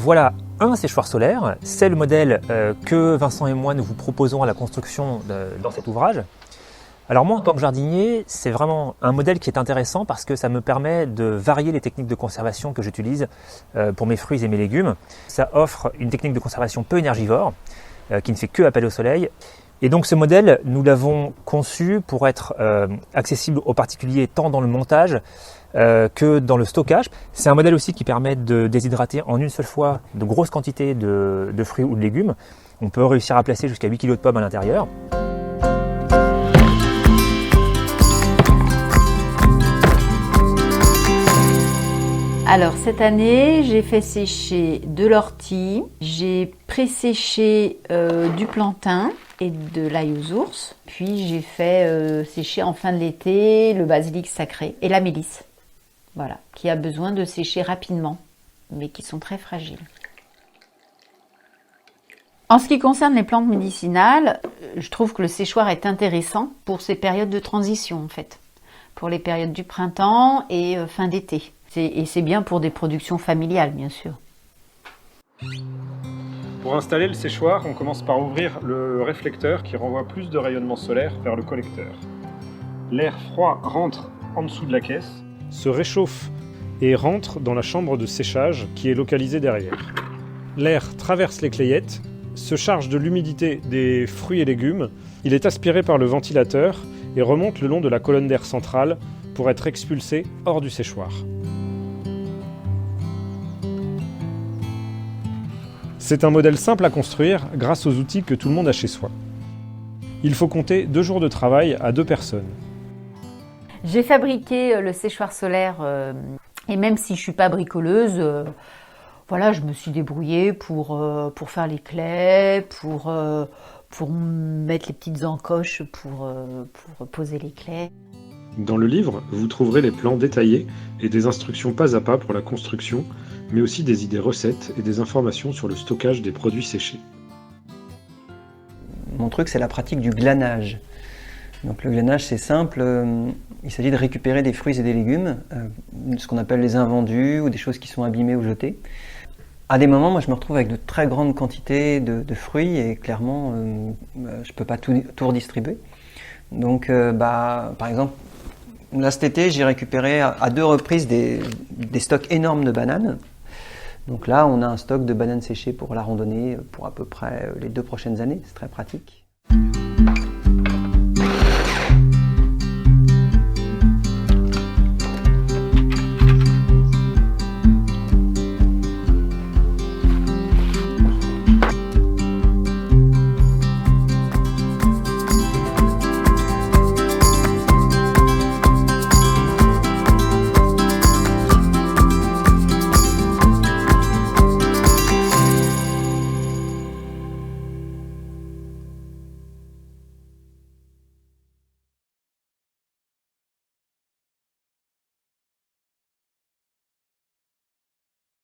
Voilà un séchoir solaire, c'est le modèle que Vincent et moi nous vous proposons à la construction dans cet ouvrage. Alors moi en tant que jardinier, c'est vraiment un modèle qui est intéressant parce que ça me permet de varier les techniques de conservation que j'utilise pour mes fruits et mes légumes. Ça offre une technique de conservation peu énergivore, qui ne fait que appel au soleil. Et donc ce modèle, nous l'avons conçu pour être accessible aux particuliers tant dans le montage que dans le stockage. C'est un modèle aussi qui permet de déshydrater en une seule fois de grosses quantités de fruits ou de légumes. On peut réussir à placer jusqu'à 8 kg de pommes à l'intérieur. Alors cette année, j'ai fait sécher de l'ortie, j'ai pré-séché du plantain et de l'ail aux ours, puis j'ai fait sécher en fin de l'été le basilic sacré et la mélisse, voilà, qui a besoin de sécher rapidement, mais qui sont très fragiles. En ce qui concerne les plantes médicinales, je trouve que le séchoir est intéressant pour ces périodes de transition en fait, pour les périodes du printemps et fin d'été. Et c'est bien pour des productions familiales, bien sûr. Pour installer le séchoir, on commence par ouvrir le réflecteur qui renvoie plus de rayonnement solaire vers le collecteur. L'air froid rentre en dessous de la caisse, se réchauffe et rentre dans la chambre de séchage qui est localisée derrière. L'air traverse les clayettes, se charge de l'humidité des fruits et légumes, il est aspiré par le ventilateur et remonte le long de la colonne d'air centrale pour être expulsé hors du séchoir. C'est un modèle simple à construire grâce aux outils que tout le monde a chez soi. Il faut compter 2 jours de travail à 2 personnes. J'ai fabriqué le séchoir solaire et même si je ne suis pas bricoleuse, voilà, je me suis débrouillée pour faire les claies, pour mettre les petites encoches pour poser les claies. Dans le livre, vous trouverez les plans détaillés et des instructions pas à pas pour la construction, mais aussi des idées recettes et des informations sur le stockage des produits séchés. Mon truc, c'est la pratique du glanage. Donc le glanage, c'est simple, il s'agit de récupérer des fruits et des légumes, ce qu'on appelle les invendus ou des choses qui sont abîmées ou jetées. À des moments, moi, je me retrouve avec de très grandes quantités de fruits et clairement, je ne peux pas tout redistribuer. Donc, par exemple, là, cet été, j'ai récupéré à 2 reprises des stocks énormes de bananes. Donc là, on a un stock de bananes séchées pour la randonnée pour à peu près les 2 prochaines années. C'est très pratique.